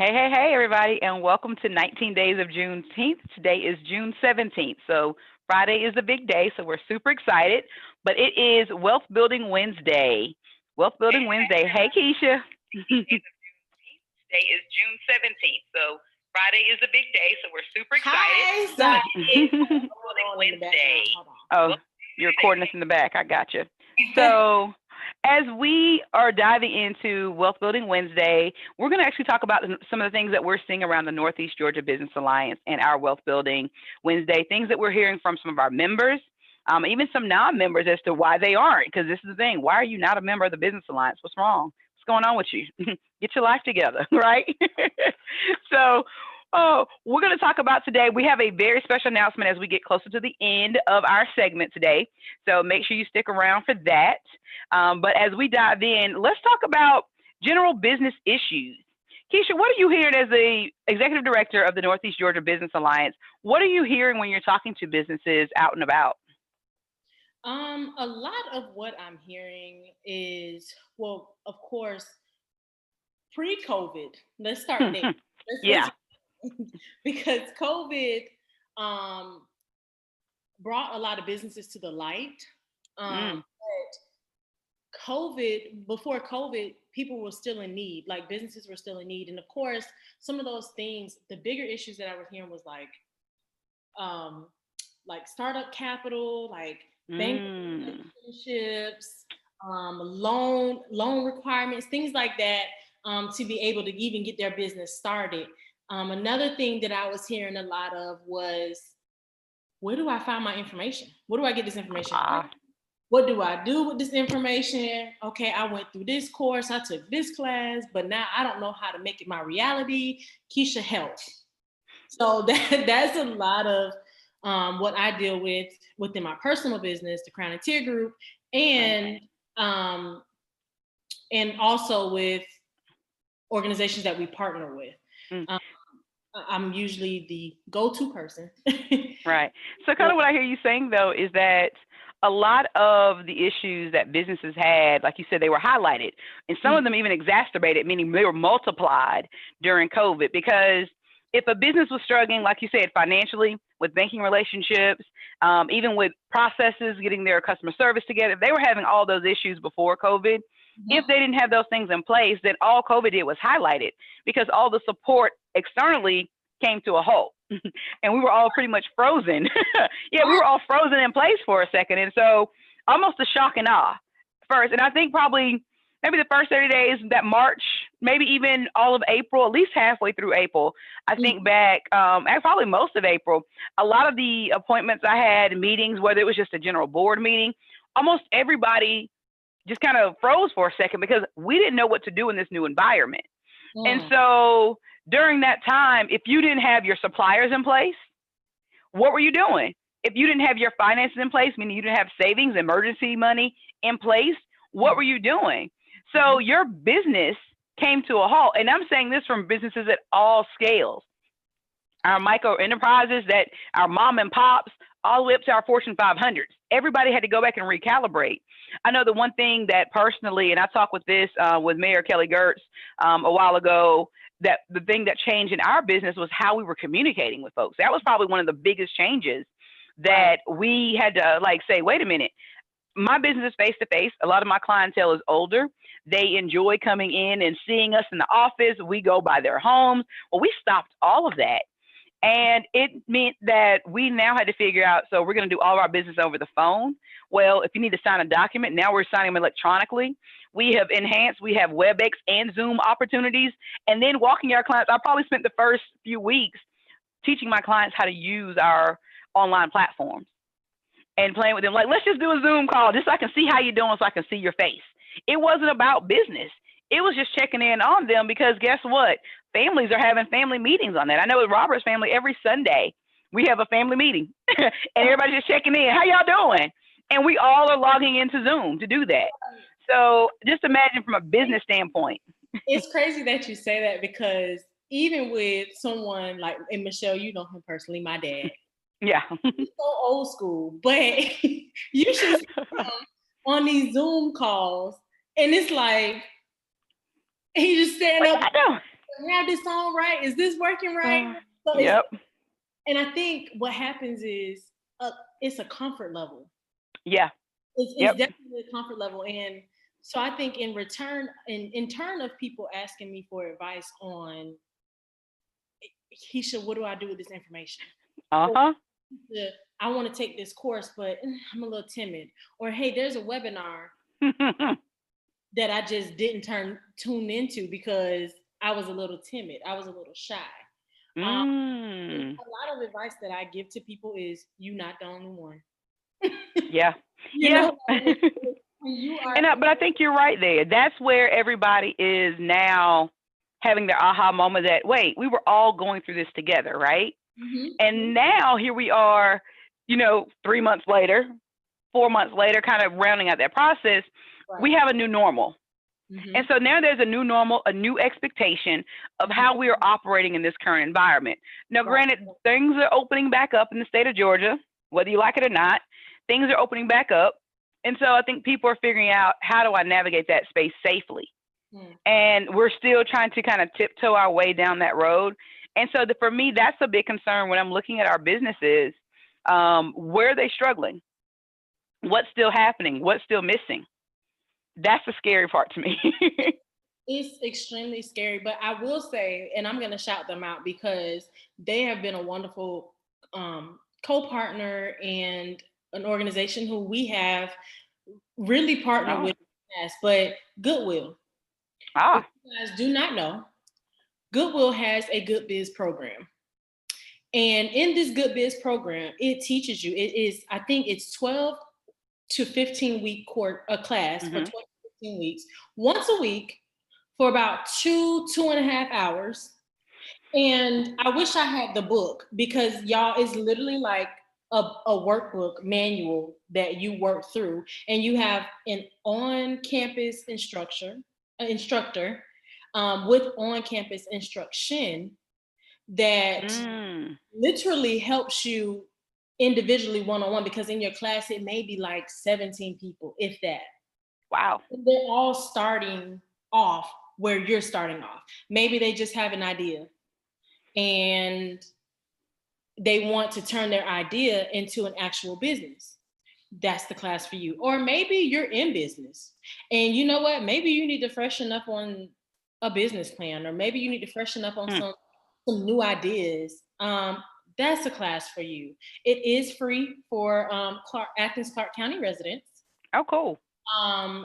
Hey, everybody, and welcome to 19 Days of Juneteenth. Today is June 17th, so Friday is a big day, so we're super excited. But it is Wealth Building Wednesday. Wealth Building Wednesday. Hey, Keisha. Today is June 17th, so Friday is a big day, so we're super excited. Hi, sorry. Building Wednesday. Oh, you're recording us in the back. I got you. So, as we are diving into Wealth Building Wednesday, we're going to actually talk about some of the things that we're seeing around the Northeast Georgia Business Alliance and our Wealth Building Wednesday, things that we're hearing from some of our members, even some non-members as to why they aren't, because this is the thing. Why are you not a member of the Business Alliance? What's wrong? What's going on with you? Get your life together, right? So, we're going to talk about today. We have a very special announcement as we get closer to the end of our segment today. So make sure you stick around for that. But as we dive in, let's talk about general business issues. Keisha, what are you hearing as the executive director of the Northeast Georgia Business Alliance? What are you hearing when you're talking to businesses out and about? A lot of what I'm hearing is, well, of course, pre-COVID. Let's start there. Yeah. Because COVID brought a lot of businesses to the light. But before COVID, people were still in need, like businesses were still in need. And of course, some of those things, the bigger issues that I was hearing was like startup capital, like bank relationships, loan requirements, things like that, to be able to even get their business started. Another thing that I was hearing a lot of was, where do I find my information? Where do I get this information from? What do I do with this information? Okay, I went through this course, I took this class, but now I don't know how to make it my reality. Keisha, help. So that's a lot of what I deal with within my personal business, the Crown and Tier Group, and also with organizations that we partner with. I'm usually the go-to person. Right. So kind of what I hear you saying, though, is that a lot of the issues that businesses had, like you said, they were highlighted, and some of them even exacerbated, meaning they were multiplied during COVID. Because if a business was struggling, like you said, financially, with banking relationships, even with processes, getting their customer service together, if they were having all those issues before COVID, if they didn't have those things in place, then all COVID did was highlight it, because all the support externally came to a halt. And we were all pretty much frozen. Yeah, we were all frozen in place for a second. And so almost a shock and awe first. And I think probably maybe the first 30 days, that March, maybe even all of April, at least halfway through April, I think back, and probably most of April, a lot of the appointments I had, meetings, whether it was just a general board meeting, almost everybody just kind of froze for a second because we didn't know what to do in this new environment. And so during that time, if you didn't have your suppliers in place, what were you doing? If you didn't have your finances in place, meaning you didn't have savings, emergency money in place, what were you doing? So your business came to a halt. And I'm saying this from businesses at all scales. Our micro enterprises, that our mom and pops, all the way up to our Fortune 500s. Everybody had to go back and recalibrate. I know the one thing that personally, and I talked with this with Mayor Kelly Girtz a while ago, that the thing that changed in our business was how we were communicating with folks. That was probably one of the biggest changes that we had to say, wait a minute, my business is face to face. A lot of my clientele is older. They enjoy coming in and seeing us in the office. We go by their homes. Well, we stopped all of that. And it meant that we now had to figure out, so we're going to do all of our business over the phone. Well, if you need to sign a document, now we're signing them electronically. We have enhanced, we have WebEx and Zoom opportunities. And then walking our clients, I probably spent the first few weeks teaching my clients how to use our online platforms and playing with them. Like, let's just do a Zoom call just so I can see how you're doing, so I can see your face. It wasn't about business. It was just checking in on them, because guess what? Families are having family meetings on that. I know with Robert's family, every Sunday we have a family meeting and everybody's just checking in. How y'all doing? And we all are logging into Zoom to do that. So just imagine from a business standpoint. It's crazy that you say that, because even with someone like, and Michelle, you know him personally, my dad. Yeah. He's so old school, but you should see him on these Zoom calls, and it's like he just stand up have this on right? Is this working right? So Yep. And I think what happens is it's a comfort level. Yeah. It's definitely a comfort level. And so I think in return, in turn of people asking me for advice on, Keisha, what do I do with this information? Uh-huh. I want to take this course, but I'm a little timid. Or, hey, there's a webinar that I just didn't tune into because I was a little timid. I was a little shy. A lot of advice that I give to people is, you're not the only one. Yeah. Know? But I think you're right there. That's where everybody is now having their aha moment that, wait, we were all going through this together, right? Mm-hmm. And now here we are, 3 months later, 4 months later, kind of rounding out that process. Right. We have a new normal. Mm-hmm. And so now there's a new normal, a new expectation of how we are operating in this current environment. Now, granted, things are opening back up in the state of Georgia, whether you like it or not. Things are opening back up. And so I think people are figuring out, how do I navigate that space safely? And we're still trying to kind of tiptoe our way down that road. And so for me, that's a big concern when I'm looking at our businesses. Where are they struggling? What's still happening? What's still missing? That's the scary part to me. It's extremely scary, but I will say, and I'm going to shout them out because they have been a wonderful co-partner and an organization who we have really partnered with in the past, but Goodwill. If you guys do not know, Goodwill has a Good Biz program. And in this Good Biz program, it teaches you, I think it's 12 to 15 week class for 12 to 15 weeks, once a week for about 2.5 hours. And I wish I had the book because y'all, it's literally like a workbook manual that you work through, and you have an on-campus instructor with on-campus instruction that literally helps you individually one-on-one, because in your class it may be like 17 people, if that. Wow. And they're all starting off where you're starting off. Maybe they just have an idea and they want to turn their idea into an actual business. That's the class for you. Or maybe you're in business and you know what, maybe you need to freshen up on a business plan, or maybe you need to freshen up on some new ideas. That's a class for you. It is free for Athens Clarke County residents. Oh, cool.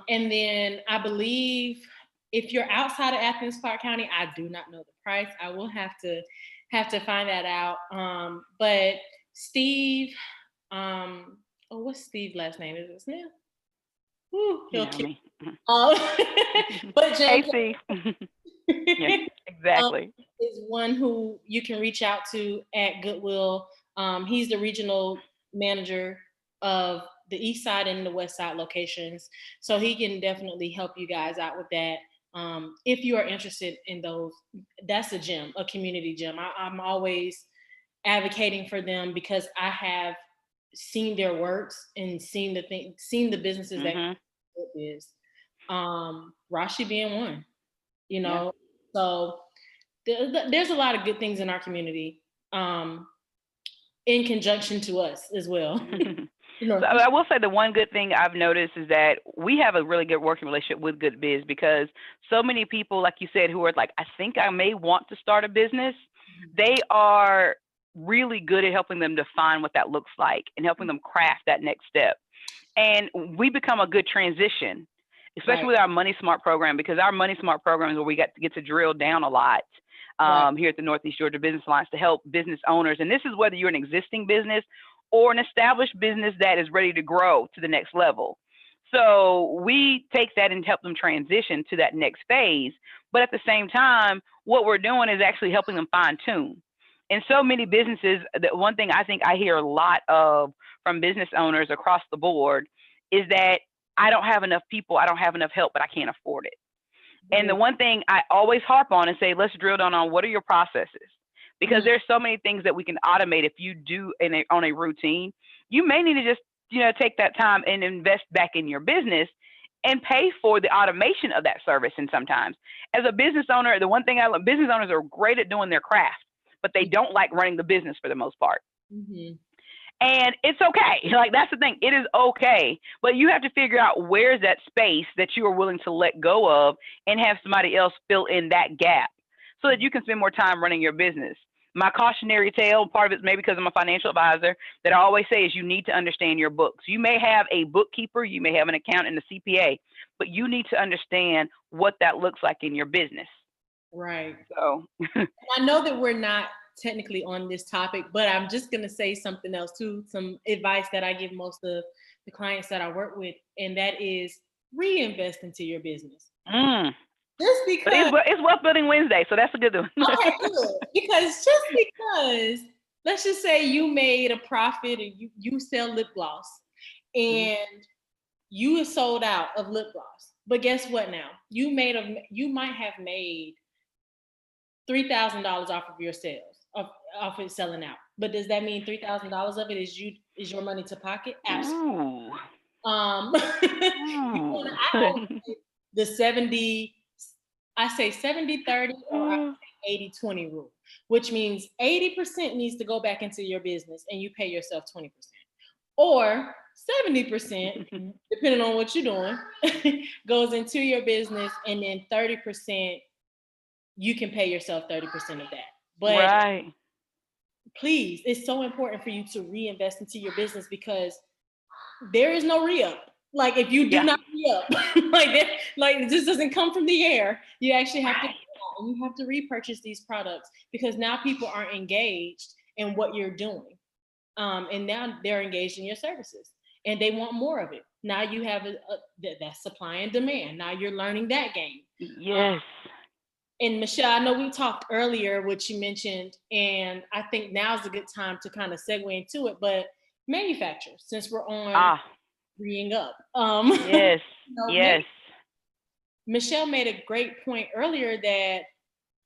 And then I believe if you're outside of Athens Clarke County, I do not know the price. I will have to find that out. But Steve, what's Steve's last name? Is it Smith? Woo, he'll kill me. But James, hey, Steve. Yes, exactly. Is one who you can reach out to at Goodwill. He's the regional manager of the East Side and the West Side locations, so he can definitely help you guys out with that. If you are interested in those, that's a gym, a community gym. I'm always advocating for them because I have seen their works and seen the businesses that it is. Rashi being one, So there's a lot of good things in our community, in conjunction to us as well. So I will say the one good thing I've noticed is that we have a really good working relationship with Good Biz, because so many people, like you said, who are like, I think I may want to start a business, they are really good at helping them define what that looks like and helping them craft that next step. And we become a good transition, especially with our Money Smart program, because our Money Smart program is where we get to drill down a lot here at the Northeast Georgia Business Alliance to help business owners. And this is whether you're an existing business or an established business that is ready to grow to the next level. So we take that and help them transition to that next phase. But at the same time, what we're doing is actually helping them fine tune. And so many businesses, the one thing I think I hear a lot of from business owners across the board is that I don't have enough people, I don't have enough help, but I can't afford it. And the one thing I always harp on and say, let's drill down on what are your processes? Because there's so many things that we can automate if you do on a routine. You may need to just, take that time and invest back in your business and pay for the automation of that service. And sometimes, as a business owner, the one thing I love, business owners are great at doing their craft, but they don't like running the business for the most part. Mm-hmm. And it's okay. Like, that's the thing. It is okay. But you have to figure out where's that space that you are willing to let go of and have somebody else fill in that gap so that you can spend more time running your business. My cautionary tale, part of it is maybe because I'm a financial advisor, that I always say is you need to understand your books. You may have a bookkeeper, you may have an accountant and a CPA, but you need to understand what that looks like in your business. Right. So I know that we're not technically on this topic, but I'm just going to say something else too, some advice that I give most of the clients that I work with, and that is reinvest into your business. Just because it's Wealth Building Wednesday, so that's a good one. Okay, good. Because let's just say you made a profit and you sell lip gloss and you sold out of lip gloss. But guess what now? You might have made $3,000 off of your sales, off it selling out. But does that mean $3,000 of it is your money to pocket? Absolutely. You want the 70, I say 70-30 or I say 80-20 rule, which means 80% needs to go back into your business and you pay yourself 20%. Or 70%, depending on what you're doing, goes into your business, and then 30%, you can pay yourself 30% of that. But please, it's so important for you to reinvest into your business because there is no re-up. Like, if you do not re-up, like this doesn't come from the air. You actually have to, and you have to repurchase these products because now people aren't engaged in what you're doing. And now they're engaged in your services and they want more of it. Now you have that supply and demand. Now you're learning that game. Yes. And Michelle, I know we talked earlier, what you mentioned, and I think now's a good time to kind of segue into it, but manufacturers, since we're on reing up. Yes, yes. Michelle made a great point earlier that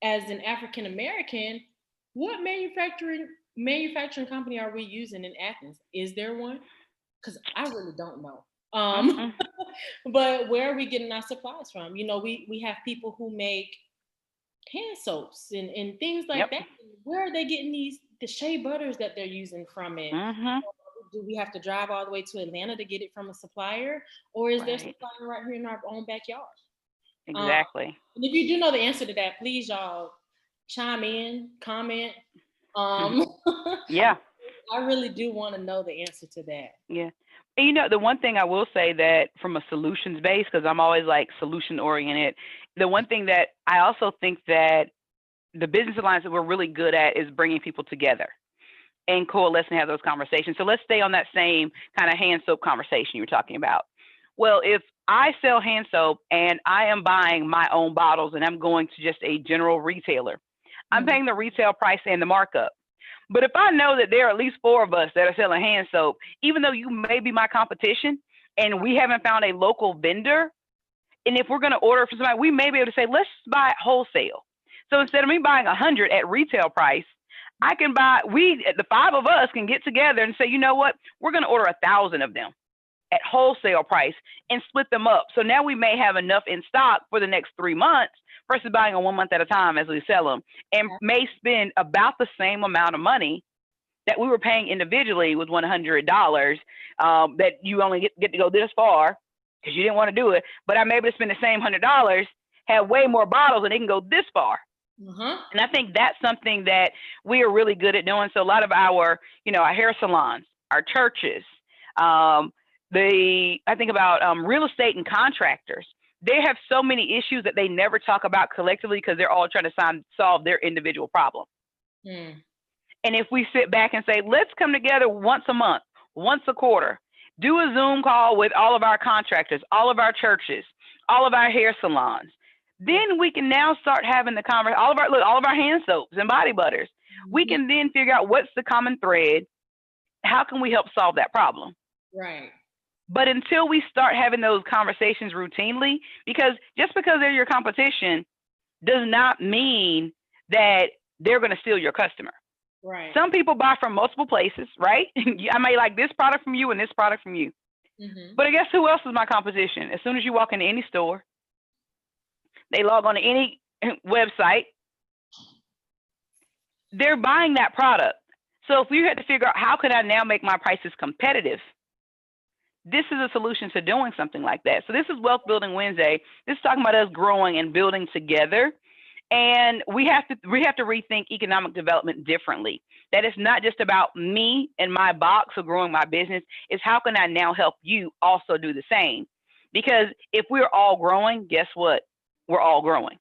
as an African American, what manufacturing company are we using in Athens? Is there one? Because I really don't know. But where are we getting our supplies from? You know, we have people who make hand soaps and things like that. Where are they getting the shea butters that they're using from it? Do we have to drive all the way to Atlanta to get it from a supplier, or is there supplier right here in our own backyard? Exactly. And if you do know the answer to that, please y'all chime in, comment. Yeah. I really do want to know the answer to that. Yeah. And you know, the one thing I will say that from a solutions base, because I'm always like solution oriented, the one thing that I also think that the business alliance that we're really good at is bringing people together and coalesce and have those conversations. So let's stay on that same kind of hand soap conversation you were talking about. Well, if I sell hand soap and I am buying my own bottles and I'm going to just a general retailer, I'm paying the retail price and the markup. But if I know that there are at least 4 of us that are selling hand soap, even though you may be my competition and we haven't found a local vendor, and if we're going to order from somebody, we may be able to say, let's buy it wholesale. So instead of me buying 100 at retail price, I can the 5 of us can get together and say, you know what, we're going to order 1,000 of them at wholesale price and split them up. So now we may have enough in stock for the next 3 months versus buying them 1 month at a time as we sell them, and may spend about the same amount of money that we were paying individually with $100 that you only get to go this far because you didn't want to do it. But I'm able to spend the same $100, have way more bottles, and they can go this far. And I think that's something that we are really good at doing. So a lot of our hair salons, our churches, I think about real estate and contractors. They have so many issues that they never talk about collectively because they're all trying to solve their individual problem. And if we sit back and say, let's come together once a month, once a quarter, do a Zoom call with all of our contractors, all of our churches, all of our hair salons, then we can now start having the conversation. All of our hand soaps and body butters. We can then figure out what's the common thread. How can we help solve that problem? Right. But until we start having those conversations routinely, because just because they're your competition does not mean that they're going to steal your customer. Right. Some people buy from multiple places, right? I may like this product from you and this product from you. Mm-hmm. But I guess who else is my competition? As soon as you walk into any store, they log on to any website, they're buying that product. So if we had to figure out how can I now make my prices competitive, this is a solution to doing something like that. So this is Wealth Building Wednesday. This is talking about us growing and building together. And we have to rethink economic development differently. That it's not just about me and my box of growing my business. It's how can I now help you also do the same? Because if we're all growing, guess what? We're all growing,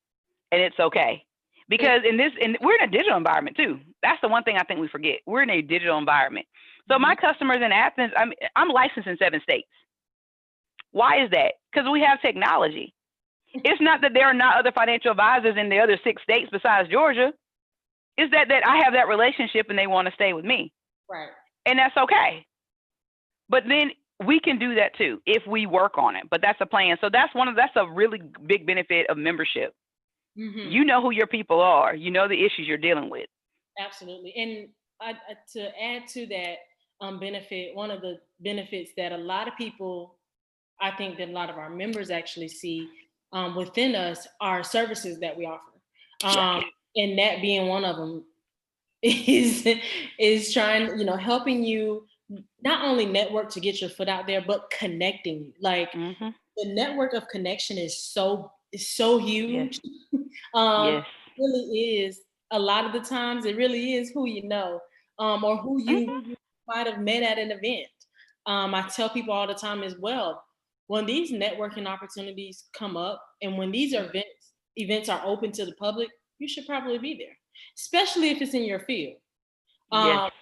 and it's okay. Because we're in a digital environment too. That's the one thing I think we forget. We're in a digital environment. So my customers in Athens, I'm licensed in 7 states. Why is that? Because we have technology. It's not that there are not other financial advisors in the other 6 states besides Georgia. It's that I have that relationship and they want to stay with me. Right. And that's okay. But then we can do that too if we work on it. But that's a plan. So that's a really big benefit of membership. Mm-hmm. You know who your people are. You know the issues you're dealing with. Absolutely. And to add to that benefit, one of the benefits that a lot of people, I think that a lot of our members actually see within us are services that we offer. And that being one of them is trying, helping you not only network to get your foot out there, but connecting you. Like the network of connection is so huge. Yes. It really is. A lot of the times it really is who you know, or who you might have met at an event. I tell people all the time as well, when these networking opportunities come up and when these events are open to the public, you should probably be there, especially if it's in your field. Yes.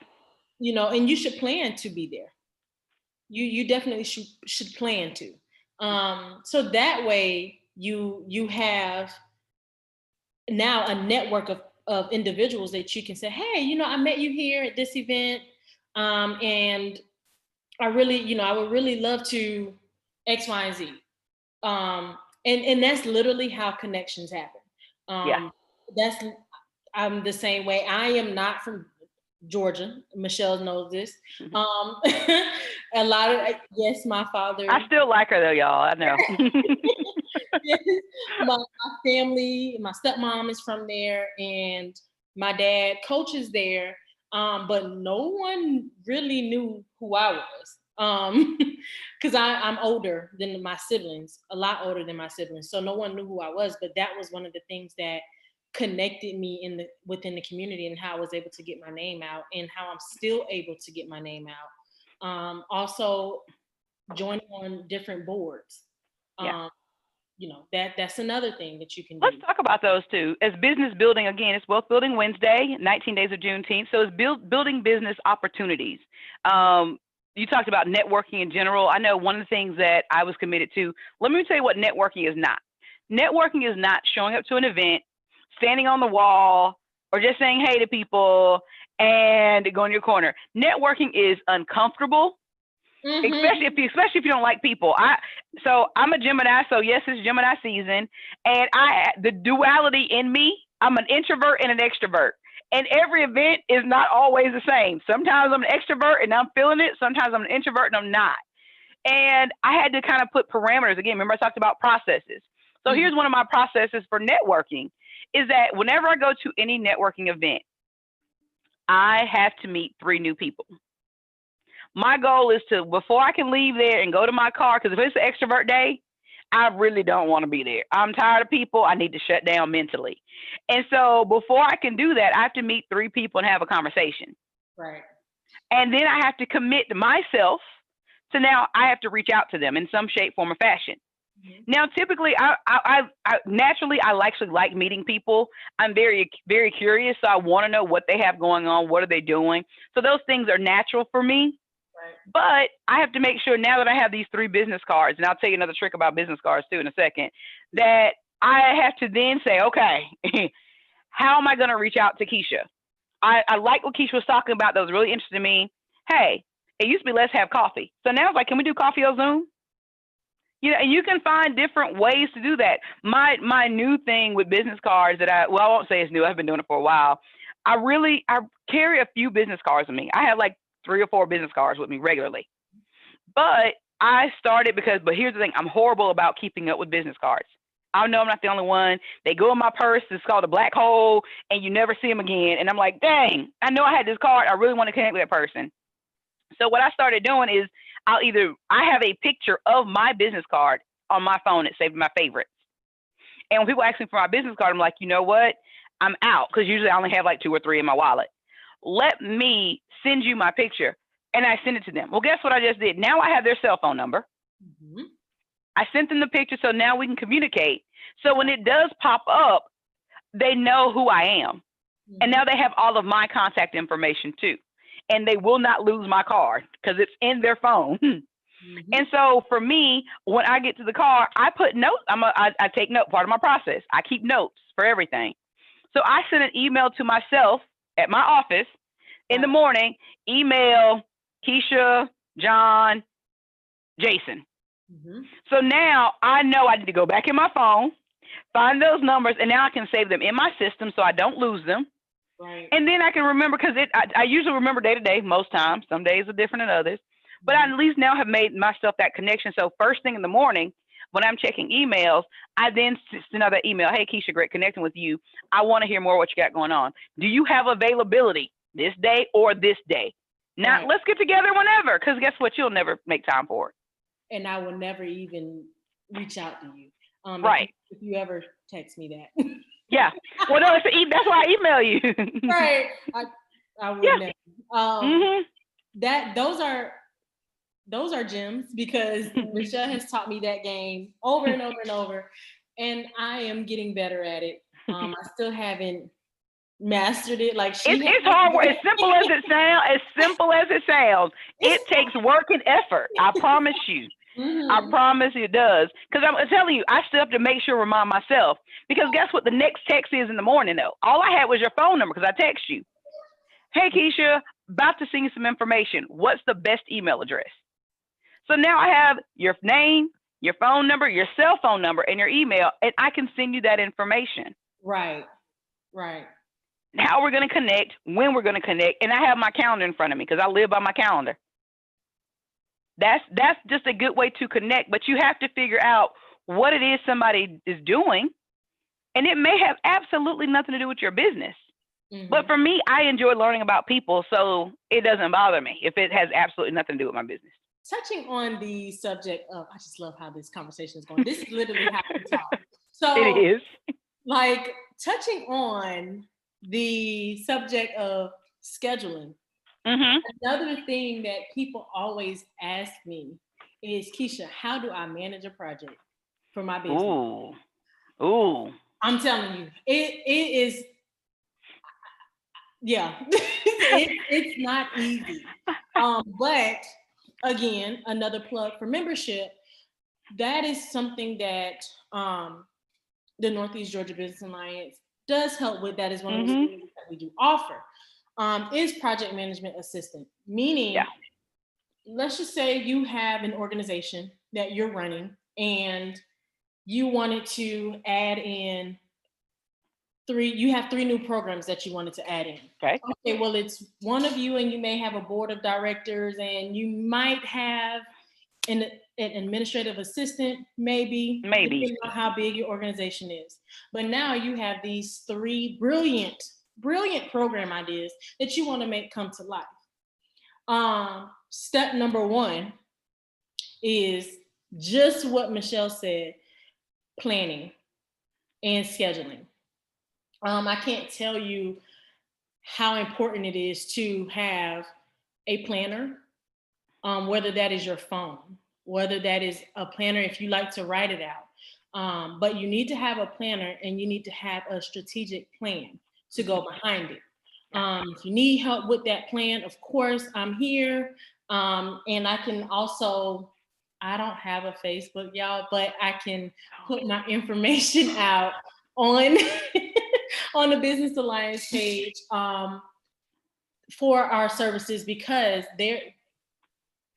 And you should plan to be there. You definitely should plan to. So that way you have now a network of individuals that you can say, hey, I met you here at this event, and I would really love to X, Y, and Z. And that's literally how connections happen. I'm the same way. I am not from Georgia. Michelle knows this. A lot of yes, my father. I still like her though, y'all. I know. Yes, my family, my stepmom is from there, and my dad coaches there. But no one really knew who I was. Because I'm older than my siblings, a lot older than my siblings. So no one knew who I was. But that was one of the things that connected me within the community and how I was able to get my name out and how I'm still able to get my name out. Also joining on different boards. That's another thing that you can do. Let's talk about those too. As business building, again, it's Wealth Building Wednesday, 19 days of Juneteenth. So it's building business opportunities. You talked about networking in general. I know one of the things that I was committed to, let me tell you what networking is not. Networking is not showing up to an event, standing on the wall, or just saying hey to people and going to your corner. Networking is uncomfortable. Especially if you don't like people. I'm a Gemini, so yes, it's Gemini season, and the duality in me, I'm an introvert and an extrovert, and every event is not always the same. Sometimes I'm an extrovert and I'm feeling it. Sometimes I'm an introvert and I'm not. And I had to kind of put parameters. Again, remember I talked about processes. So here's one of my processes for networking is that whenever I go to any networking event, I have to meet 3 new people. My goal is to, before I can leave there and go to my car, because if it's an extrovert day, I really don't want to be there. I'm tired of people. I need to shut down mentally. And so before I can do that, I have to meet 3 people and have a conversation. Right. And then I have to commit to myself to now I have to reach out to them in some shape, form, or fashion. Now, typically, I naturally, I actually like meeting people. I'm very, very curious. So I want to know what they have going on. What are they doing? So those things are natural for me. Right. But I have to make sure now that I have these 3 business cards, and I'll tell you another trick about business cards too in a second, that I have to then say, okay, how am I going to reach out to Keisha? I like what Keisha was talking about. That was really interesting to me. Hey, it used to be let's have coffee. So now it's like, can we do coffee on Zoom? And you can find different ways to do that. My new thing with business cards that I won't say it's new. I've been doing it for a while. I carry a few business cards with me. I have like 3 or 4 business cards with me regularly. But I started but here's the thing, I'm horrible about keeping up with business cards. I know I'm not the only one. They go in my purse. It's called a black hole, and you never see them again. And I'm like, dang, I know I had this card. I really want to connect with that person. So what I started doing is I have a picture of my business card on my phone that saved my favorites. And when people ask me for my business card, I'm like, you know what? I'm out because usually I only have like 2 or 3 in my wallet. Let me send you my picture. And I send it to them. Well, guess what I just did? Now I have their cell phone number. Mm-hmm. I sent them the picture, so now we can communicate. So when it does pop up, they know who I am. Mm-hmm. And now they have all of my contact information too. And they will not lose my card because it's in their phone. Mm-hmm. And so for me, when I get to the car, I put notes. I take note, part of my process. I keep notes for everything. So I send an email to myself at my office in the morning, email Keisha, John, Jason. Mm-hmm. So now I know I need to go back in my phone, find those numbers, and now I can save them in my system so I don't lose them. Right. And then I can remember, because I usually remember day to day most times. Some days are different than others. But I at least now have made myself that connection. So first thing in the morning, when I'm checking emails, I then send out that email. Hey, Keisha, great connecting with you. I want to hear more what you got going on. Do you have availability this day or this day? Now, let's get together whenever, because guess what? You'll never make time for it. And I will never even reach out to you. Right. If you ever text me that. Yeah. Well, no, that's why I email you. Right. I would never. Mm-hmm. Those are gems, because Michelle has taught me that game over and over and over, and I am getting better at it. I still haven't mastered it. Like it's hard work. As simple as it sounds, it takes work and effort. I promise you. Mm-hmm. I promise you it does. Because I'm telling you, I still have to make sure, remind myself. Because guess what the next text is in the morning, though? All I had was your phone number, because I text you. Hey, Keisha, about to send you some information. What's the best email address? So now I have your name, your phone number, your cell phone number, and your email, and I can send you that information. Right. How we're going to connect, when we're going to connect, and I have my calendar in front of me because I live by my calendar. That's just a good way to connect, but you have to figure out what it is somebody is doing, and it may have absolutely nothing to do with your business. Mm-hmm. But for me, I enjoy learning about people, so it doesn't bother me if it has absolutely nothing to do with my business. Touching on the subject of, I just love how this conversation is going. This is literally how we talk. So it is. Like, touching on the subject of scheduling. Mm-hmm. Another thing that people always ask me is, Keisha, how do I manage a project for my business? Ooh. I'm telling you, it is. Yeah, it's not easy. But again, another plug for membership. That is something that the Northeast Georgia Business Alliance does help with. That is one of the things that we do offer. Is project management assistant, meaning, let's just say you have an organization that you're running and you wanted to add in you have 3 new programs that you wanted to add in. Okay, well, it's one of you, and you may have a board of directors, and you might have an administrative assistant, maybe depending on how big your organization is. But now you have these 3 brilliant program ideas that you want to make come to life. Step number 1 is just what Michelle said: planning and scheduling. I can't tell you how important it is to have a planner, whether that is your phone, whether that is a planner if you like to write it out. But you need to have a planner, and you need to have a strategic plan to go behind it. If you need help with that plan, of course, I'm here. And I can also, I don't have a Facebook, y'all, but I can put my information out on on the Business Alliance page for our services, because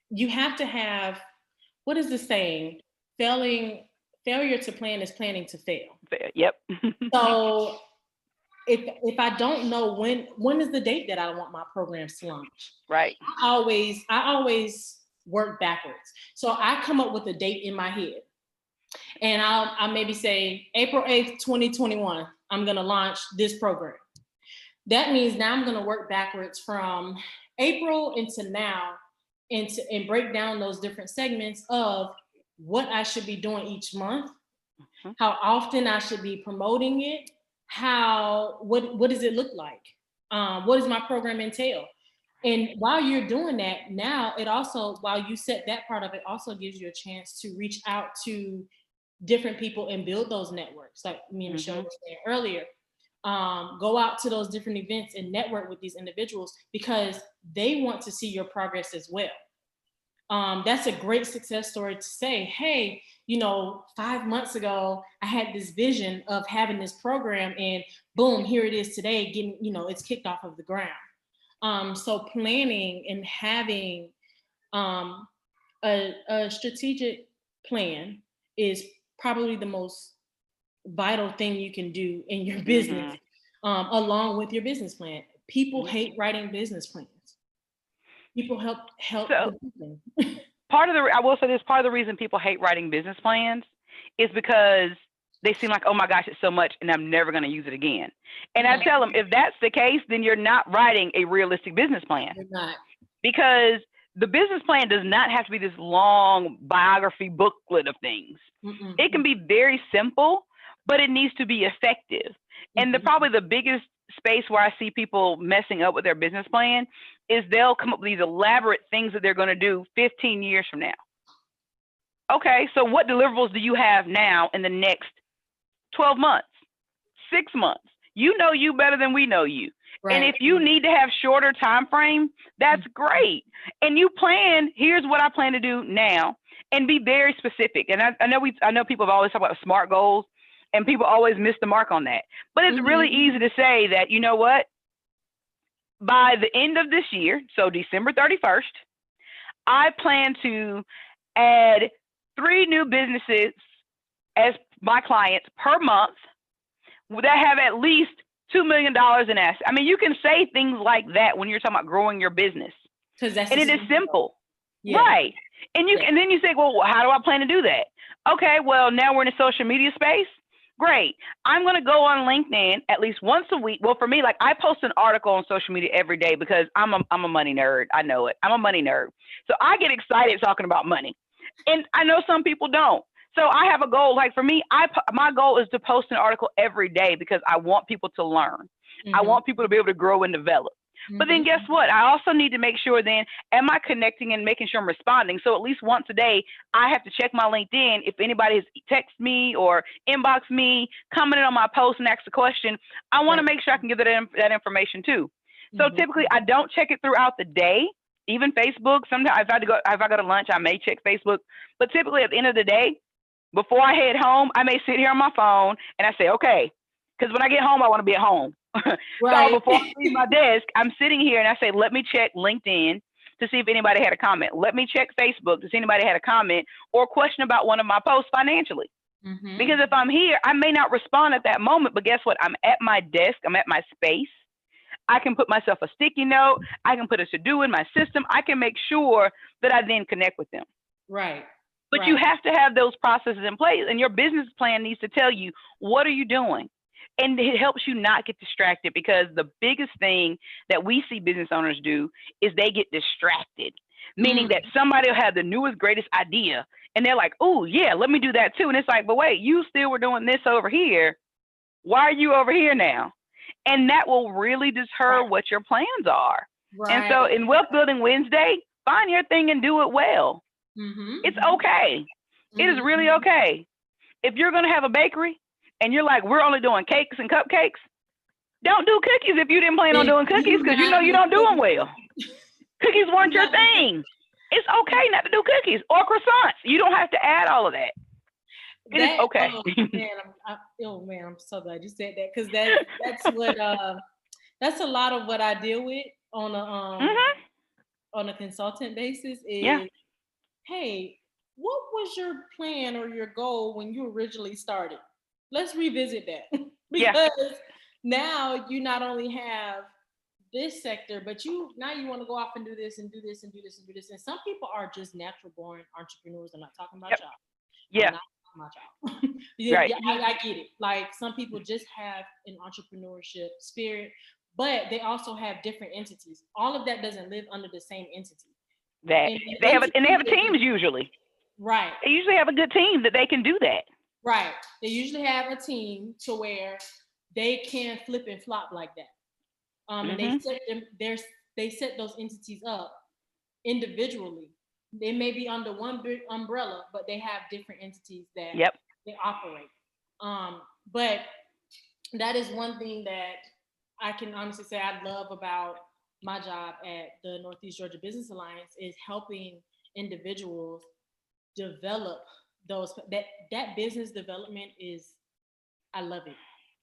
you have to have, what is the saying? Failure to plan is planning to fail. Yep. So if I don't know when is the date that I want my programs to launch, right? I always work backwards. So I come up with a date in my head, and I'll maybe say April 8th, 2021, I'm going to launch this program. That means now I'm going to work backwards from April into now, and break down those different segments of what I should be doing each month, how often I should be promoting it, what does it look like? What does my program entail? And while you're doing that, now it also, while you set that part of it, also gives you a chance to reach out to different people and build those networks, like me and Michelle were saying earlier. Go out to those different events and network with these individuals because they want to see your progress as well. That's a great success story to say, hey, 5 months ago, I had this vision of having this program, and boom, here it is today, getting, it's kicked off of the ground. So planning and having a strategic plan is probably the most vital thing you can do in your business, along with your business plan. People hate writing business plans. People help So, the people. I will say this, part of the reason people hate writing business plans is because they seem like, oh my gosh, it's so much and I'm never going to use it again. And I tell them, if that's the case, then you're not writing a realistic business plan. You're not. Because the business plan does not have to be this long biography booklet of things. It can be very simple, but it needs to be effective. And probably the biggest space where I see people messing up with their business plan is they'll come up with these elaborate things that they're going to do 15 years from now. Okay, so what deliverables do you have now in the next 12 months, 6 months? You know you better than we know you. Right. And if you need to have shorter time frame, that's great. And you plan, here's what I plan to do now, and be very specific. And I know people have always talked about SMART goals, and people always miss the mark on that. But it's really easy to say that, you know what, by the end of this year, so December 31st, I plan to add 3 new businesses as my clients per month that have at least $2 million in assets. I mean, you can say things like that when you're talking about growing your business. And it is simple. Yeah. Right. And then you say, well, how do I plan to do that? Okay, well, now we're in a social media space. Great. I'm going to go on LinkedIn at least once a week. Well, for me, like I post an article on social media every day because I'm a money nerd. I know it. I'm a money nerd. So I get excited talking about money. And I know some people don't. So I have a goal. Like for me, my goal is to post an article every day because I want people to learn. I want people to be able to grow and develop. But then guess what? I also need to make sure then, am I connecting and making sure I'm responding? So at least once a day, I have to check my LinkedIn. If anybody has texted me or inboxed me, commented on my post and asked a question, I want to make sure I can give that information too. So typically I don't check it throughout the day, even Facebook. Sometimes if I go to lunch, I may check Facebook. But typically at the end of the day, before I head home, I may sit here on my phone and I say, okay, because when I get home, I want to be at home. Right. So before I leave my desk, I'm sitting here and I say, let me check LinkedIn to see if anybody had a comment. Let me check Facebook to see if anybody had a comment or question about one of my posts financially. Because if I'm here, I may not respond at that moment, but guess what? I'm at my desk. I'm at my space. I can put myself a sticky note. I can put a to-do in my system. I can make sure that I then connect with them. Right. But you have to have those processes in place, and your business plan needs to tell you, what are you doing? And it helps you not get distracted, because the biggest thing that we see business owners do is they get distracted, meaning that somebody will have the newest, greatest idea and they're like, oh yeah, let me do that too. And it's like, but wait, you still were doing this over here. Why are you over here now? And that will really deter what your plans are. Right. And so in Wealth Building Wednesday, find your thing and do it well. It's okay. It is really okay. If you're going to have a bakery and you're like, we're only doing cakes and cupcakes, don't do cookies if you didn't plan on doing cookies, because you know you don't do them well. Cookies weren't your thing. It's okay not to do cookies or croissants. You don't have to add all of that. It is okay. Oh man, I'm so glad you said that, because that's what that's a lot of what I deal with on a consultant basis is, hey, what was your plan or your goal when you originally started? Let's revisit that. Because now you not only have this sector, but now you want to go off and do this and do this and do this and do this. And some people are just natural born entrepreneurs. I'm not talking about y'all. Yeah. I'm not talking about y'all. Right. Yeah, I get it. Like some people just have an entrepreneurship spirit, but they also have different entities. All of that doesn't live under the same entity. That they have teams usually. Right. They usually have a good team that they can do that. Right. They usually have a team to where they can flip and flop like that. And they set those entities up individually. They may be under one big umbrella, but they have different entities that they operate. But that is one thing that I can honestly say I love about my job at the Northeast Georgia Business Alliance is helping individuals develop those that business development is, I love it.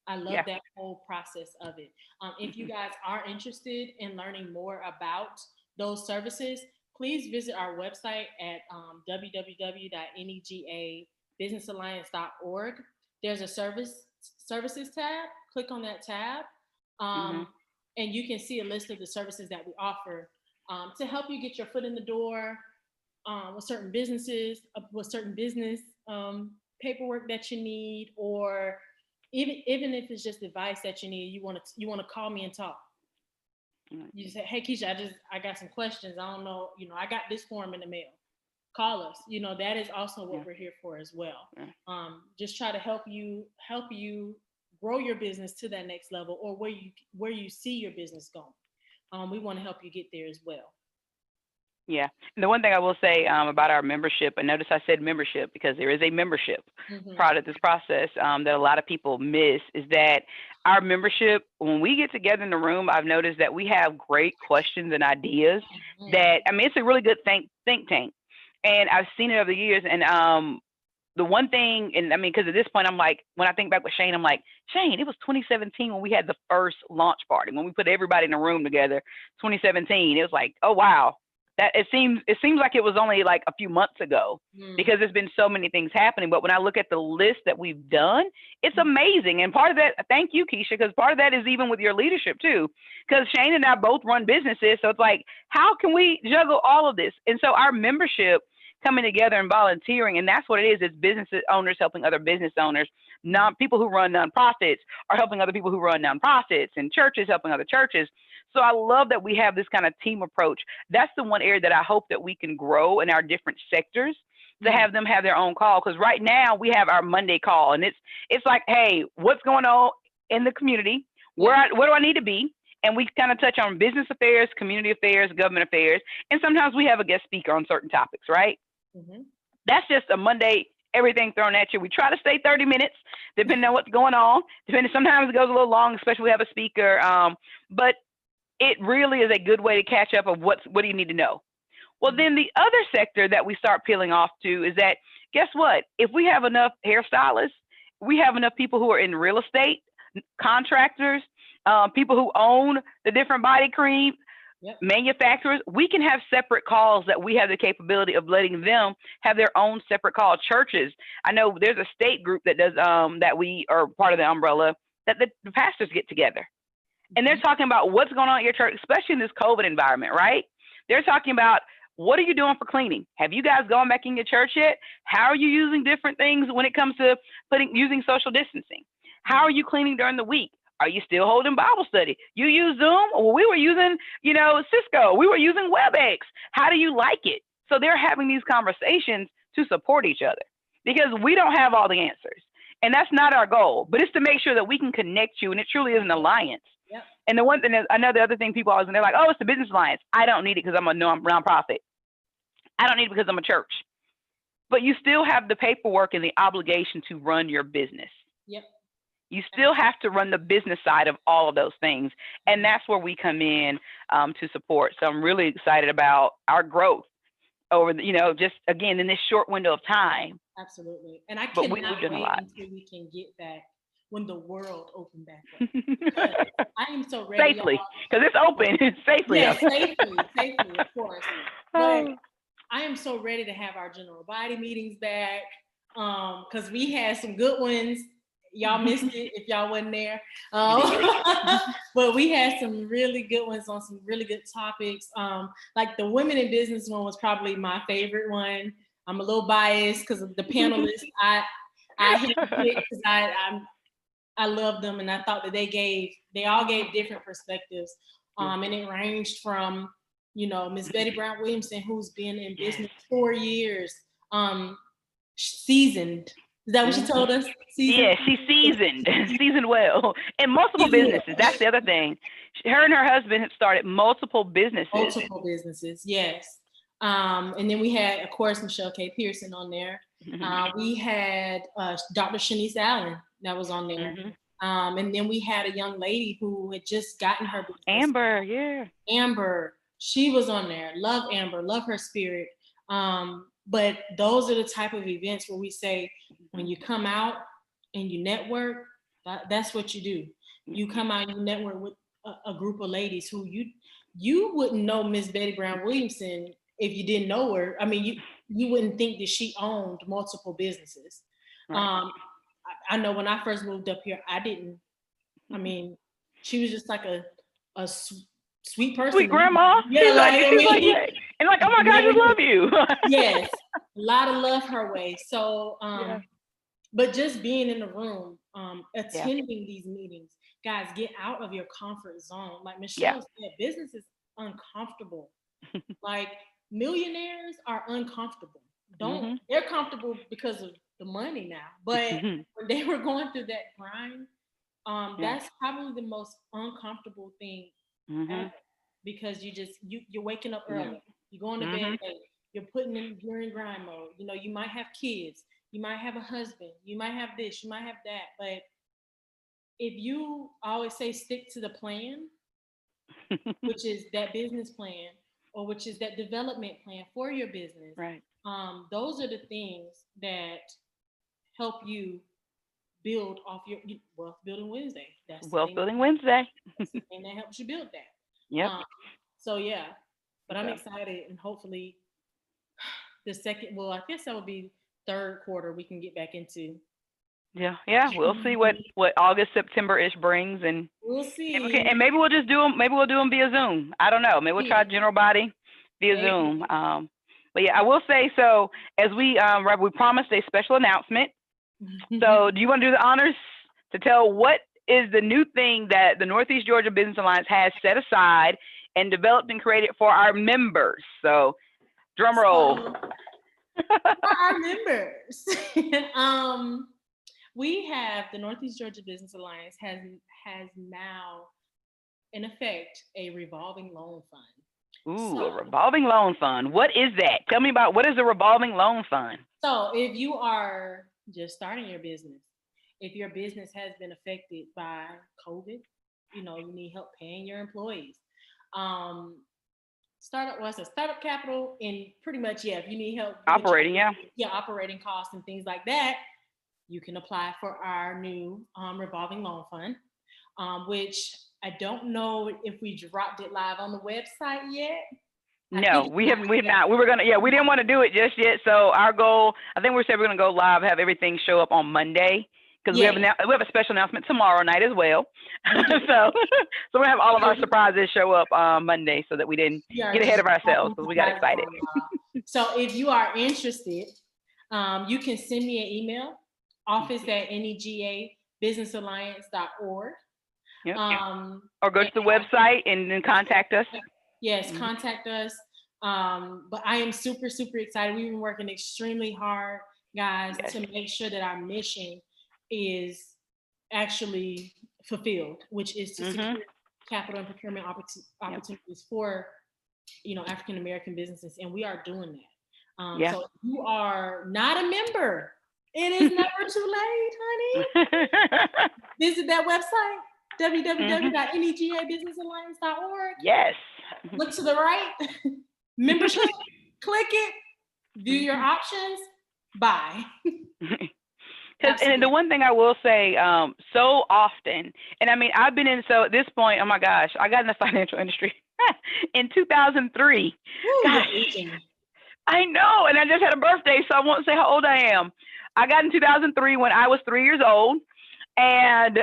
I love that whole process of it. If you guys are interested in learning more about those services, please visit our website at www.negabusinessalliance.org. There's a services tab. Click on that tab, and you can see a list of the services that we offer to help you get your foot in the door with certain businesses, with certain business paperwork that you need, or even if it's just advice that you need, you want to call me and talk. You say, hey Keisha, I got some questions. I don't know, I got this form in the mail. Call us. That is also what we're here for as well. Just try to help you grow your business to that next level, or where you see your business going. We want to help you get there as well. Yeah. And the one thing I will say about our membership, and notice I said membership because there is a membership part of this process that a lot of people miss, is that our membership, when we get together in the room, I've noticed that we have great questions and ideas that, it's a really good think tank. And I've seen it over the years. And the one thing, and because at this point, I'm like, when I think back with Shane, I'm like, Shane, it was 2017 when we had the first launch party, when we put everybody in a room together, 2017. It was like, oh, wow. That it seems like it was only like a few months ago because there's been so many things happening. But when I look at the list that we've done, it's amazing. And part of that, thank you, Keisha, because part of that is even with your leadership too, because Shane and I both run businesses. So it's like, how can we juggle all of this? And so our membership coming together and volunteering, and that's what it is. It's business owners helping other business owners. People who run nonprofits are helping other people who run nonprofits, and churches helping other churches. So I love that we have this kind of team approach. That's the one area that I hope that we can grow in our different sectors, to have them have their own call. Because right now we have our Monday call, and it's like, hey, what's going on in the community? Where do I need to be? And we kind of touch on business affairs, community affairs, government affairs, and sometimes we have a guest speaker on certain topics, right? That's just a Monday, everything thrown at you. We try to stay 30 minutes, depending on what's going on. Sometimes it goes a little long, especially we have a speaker. But it really is a good way to catch up of what do you need to know. Well, then the other sector that we start peeling off to is that, guess what? If we have enough hairstylists, we have enough people who are in real estate, contractors, people who own the different body cream, manufacturers, we can have separate calls that we have the capability of letting them have their own separate call. Churches, I know there's a state group that does that we are part of the umbrella, that the pastors get together. And they're talking about what's going on at your church, especially in this COVID environment, right? They're talking about, what are you doing for cleaning? Have you guys gone back in your church yet? How are you using different things when it comes to using social distancing? How are you cleaning during the week? Are you still holding Bible study? You use Zoom? Well, we were using, Cisco. We were using WebEx. How do you like it? So they're having these conversations to support each other, because we don't have all the answers. And that's not our goal, but it's to make sure that we can connect you, and it truly is an alliance. And the one thing is, I know the other thing people always, and they're like, oh, it's the business alliance. I don't need it because I'm a nonprofit. I don't need it because I'm a church. But you still have the paperwork and the obligation to run your business. You still have to run the business side of all of those things. And that's where we come in to support. So I'm really excited about our growth over, just again, in this short window of time. Absolutely. And I cannot wait until we can get back when the world opened back up. I am so ready. Safely, because it's open. Safely. Yes, safely, of course. But I am so ready to have our general body meetings back, because we had some good ones Y'all missed it if y'all wasn't there. But we had some really good ones on some really good topics. Like the women in business one was probably my favorite one. I'm a little biased because of the panelists. I hit because I loved them, and I thought that they all gave different perspectives. And it ranged from, Miss Betty Brown Williamson, who's been in business 4 years, seasoned. Is that what she told us? Seasoned? Yeah, she's seasoned well in multiple businesses. That's the other thing. Her and her husband have started multiple businesses. Yes. And then we had, of course, Michelle K. Pearson on there. We had Dr. Shanice Allen that was on there. And then we had a young lady who had just gotten her business. Amber, yeah. Amber, she was on there. Love Amber, love her spirit. But those are the type of events where we say, when you come out and you network, that's what you do. You come out and you network with a group of ladies who you wouldn't know Miss Betty Brown Williamson if you didn't know her. I mean, you wouldn't think that she owned multiple businesses. Right. I know when I first moved up here, I didn't. I mean, she was just like a sweet person. Sweet grandma. Yeah, and like, oh my God, I just love you. Yes, a lot of love her way. So, but just being in the room, attending these meetings, guys, get out of your comfort zone. Like Michelle said, business is uncomfortable. Like millionaires are uncomfortable. They're comfortable because of the money now, but when they were going through that grind, that's probably the most uncomfortable thing ever, because you're waking up early, you're going to bed late, you're in grind mode. You might have kids, you might have a husband, you might have this, you might have that, but if you always say stick to the plan, which is that business plan, or which is that development plan for your business, right? Those are the things that help you build off your Wealth Building Wednesday. That's Wealth Building Wednesday. And that helps you build that. Yep. But I'm excited, and hopefully the second, I guess that would be third quarter, we can get back into. Yeah. We'll see what August, September-ish brings, and we'll see. And maybe we'll just do them. Maybe we'll do them via Zoom. I don't know. Maybe we'll try general body via Zoom. But yeah, I will say, so as we promised a special announcement. So do you want to do the honors to tell what is the new thing that the Northeast Georgia Business Alliance has set aside and developed and created for our members? So drum roll. For our members. We have the Northeast Georgia Business Alliance has now in effect a revolving loan fund. Ooh, a revolving loan fund. What is that? Tell me about, what is a revolving loan fund? So if you are just starting your business, if your business has been affected by COVID, you need help paying your employees. Startup capital, and pretty much, if you need help operating, operating costs and things like that, you can apply for our new revolving loan fund, which I don't know if we dropped it live on the website yet. No, we have not. We were gonna, we didn't want to do it just yet. So our goal, I think we said we're gonna go live, have everything show up on Monday, because we have a special announcement tomorrow night as well. so we're gonna have all of our surprises show up Monday, so that we didn't get ahead of ourselves, because we got excited. So if you are interested, you can send me an email, office@negabusinessalliance.org. Yep. Or go to the website and then contact us. Yes, contact us. But I am super, super excited. We've been working extremely hard, guys, to make sure that our mission is actually fulfilled, which is to secure capital and procurement opportunities for, African American businesses, and we are doing that. So if you are not a member, it is never too late, honey. Visit that website, www.negabusinessalliance.org. Yes. Look to the right, membership, click it, view your options, buy. And the one thing I will say, so often, and I mean, I've been in, so at this point, oh my gosh, I got in the financial industry in 2003. Gosh, I know, and I just had a birthday, so I won't say how old I am. I got in 2003 when I was 3 years old. And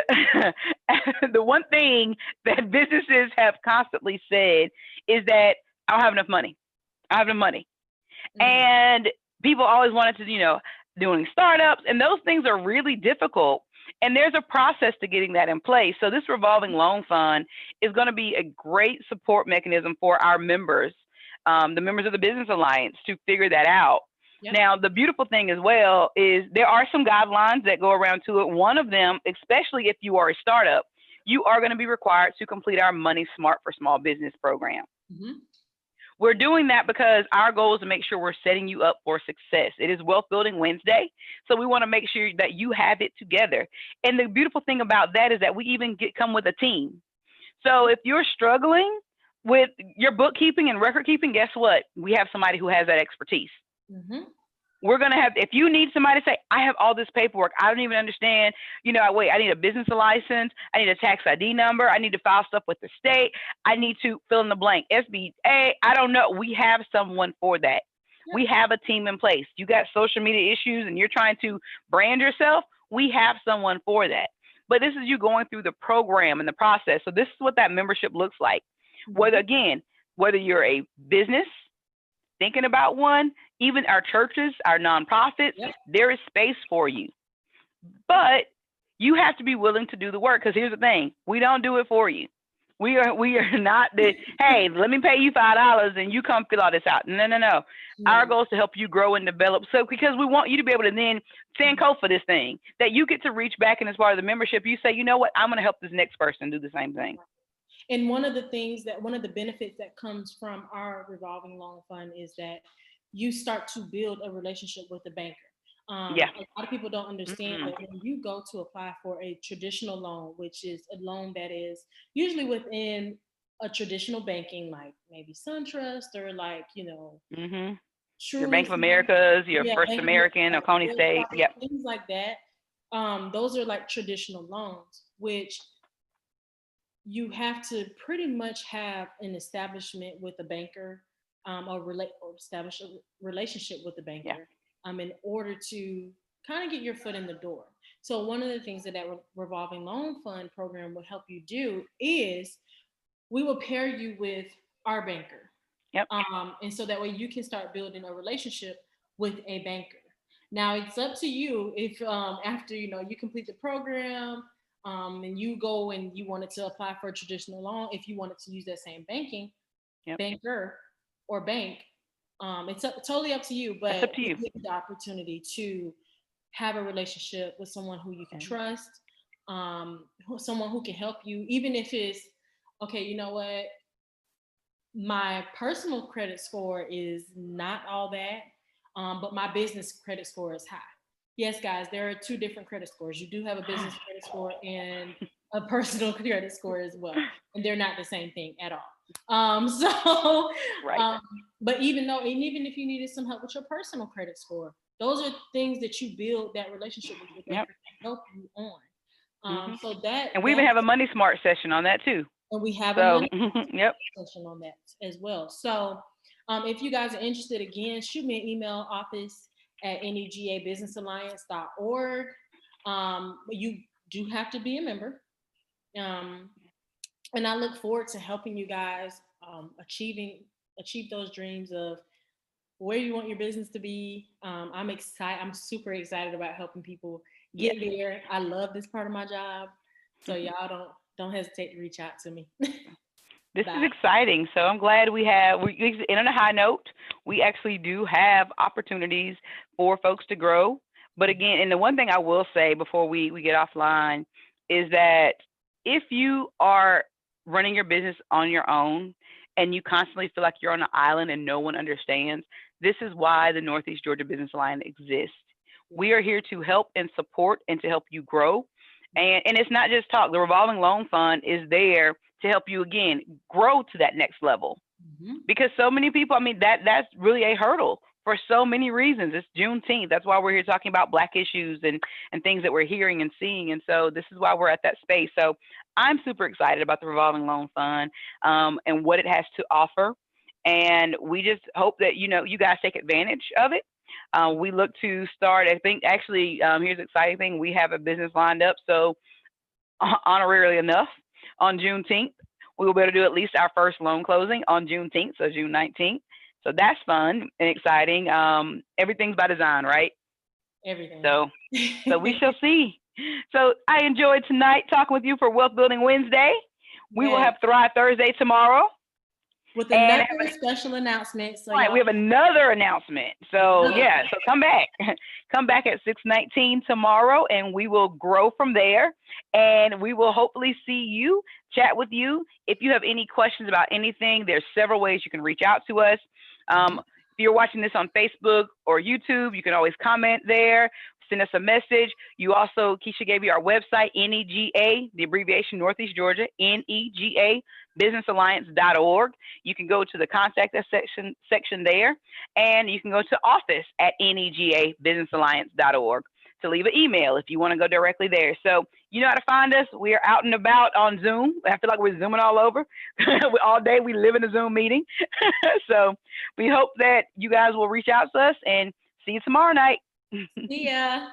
the one thing that businesses have constantly said is that I don't have enough money. I don't have enough money. Mm. And people always wanted to, doing startups, and those things are really difficult. And there's a process to getting that in place. So this revolving loan fund is going to be a great support mechanism for our members, the members of the Business Alliance, to figure that out. Yep. Now, the beautiful thing as well is there are some guidelines that go around to it. One of them, especially if you are a startup, you are going to be required to complete our Money Smart for Small Business program. Mm-hmm. We're doing that because our goal is to make sure we're setting you up for success. It is Wealth Building Wednesday, so we want to make sure that you have it together. And the beautiful thing about that is that we even come with a team. So if you're struggling with your bookkeeping and record keeping, guess what? We have somebody who has that expertise. Mm-hmm. We're going to have, if you need somebody to say, I have all this paperwork, I don't even understand, I need a business license, I need a tax ID number, I need to file stuff with the state, I need to fill in the blank, SBA, I don't know. We have someone for that. Yep. We have a team in place. You got social media issues and you're trying to brand yourself, we have someone for that. But this is you going through the program and the process. So this is what that membership looks like. Mm-hmm. Whether you're a business, thinking about one, even our churches, our nonprofits, yep. There is space for you. But you have to be willing to do the work, because here's the thing, we don't do it for you. We are not the, hey, let me pay you $5 and you come fill all this out. No. Mm-hmm. Our goal is to help you grow and develop. So because we want you to be able to then send code for this thing, that you get to reach back, and as part of the membership, you say, you know what, I'm going to help this next person do the same thing. And one of the benefits that comes from our revolving loan fund is that you start to build a relationship with the banker. Yeah. A lot of people don't understand that when you go to apply for a traditional loan, which is a loan that is usually within a traditional banking, like maybe SunTrust or like, Mm-hmm. True, Your Bank of America's, your First Bank American, or Coney State. Yep. Things like that. Those are like traditional loans, which you have to pretty much have an establishment with a banker, or establish a relationship with the banker, in order to kind of get your foot in the door. So one of the things that revolving loan fund program will help you do is we will pair you with our banker. Yep. And so that way you can start building a relationship with a banker. Now it's up to you if after you complete the program, and you go and you wanted to apply for a traditional loan, if you wanted to use that same banker or bank, it's totally up to you. But it's up to you. You get the opportunity to have a relationship with someone who you can trust, someone who can help you, even if it's, okay, you know what, my personal credit score is not all that, but my business credit score is high. Yes, guys, there are two different credit scores. You do have a business credit score and a personal credit score as well. And they're not the same thing at all. Right. But even if you needed some help with your personal credit score, those are things that you build that relationship with your banker to help you on. So that, and we even have a Money Smart session on that too. And we have a Money Smart session on that as well. So if you guys are interested, again, shoot me an email, office@negabusinessalliance.org. You do have to be a member. And I look forward to helping you guys achieve those dreams of where you want your business to be. I'm excited. I'm super excited about helping people get there. I love this part of my job. So y'all don't hesitate to reach out to me. This is exciting. So I'm glad we end on a high note. We actually do have opportunities for folks to grow. But again, and the one thing I will say before we get offline is that if you are running your business on your own and you constantly feel like you're on an island and no one understands, this is why the Northeast Georgia Business Alliance exists. We are here to help and support and to help you grow. And it's not just talk. The revolving loan fund is there to help you, again, grow to that next level. Because so many people, that's really a hurdle for so many reasons. It's Juneteenth. That's why we're here talking about Black issues and things that we're hearing and seeing. And so this is why we're at that space. So I'm super excited about the revolving loan fund and what it has to offer. And we just hope that, you guys take advantage of it. We look to start, I think, actually, here's the exciting thing. We have a business lined up. So, honorarily enough, on Juneteenth, we will be able to do at least our first loan closing on Juneteenth, so June 19th. So that's fun and exciting. Everything's by design, right? Everything. So we shall see. So I enjoyed tonight talking with you for Wealth Building Wednesday. We will have Thrive Thursday tomorrow. With another special announcement. So right, we have another announcement. So yeah, so come back. Come back at 6:19 tomorrow, and we will grow from there. And we will hopefully see you, chat with you. If you have any questions about anything, there's several ways you can reach out to us. If you're watching this on Facebook or YouTube, you can always comment there. Send us a message. You also, Keisha gave you our website, NEGA, the abbreviation Northeast Georgia, NEGA, businessalliance.org. You can go to the contact us section there, and you can go to office at NEGA, businessalliance.org to leave an email if you want to go directly there. So you know how to find us. We are out and about on Zoom. I feel like we're Zooming all over. All day we live in a Zoom meeting. So we hope that you guys will reach out to us, and see you tomorrow night. See ya.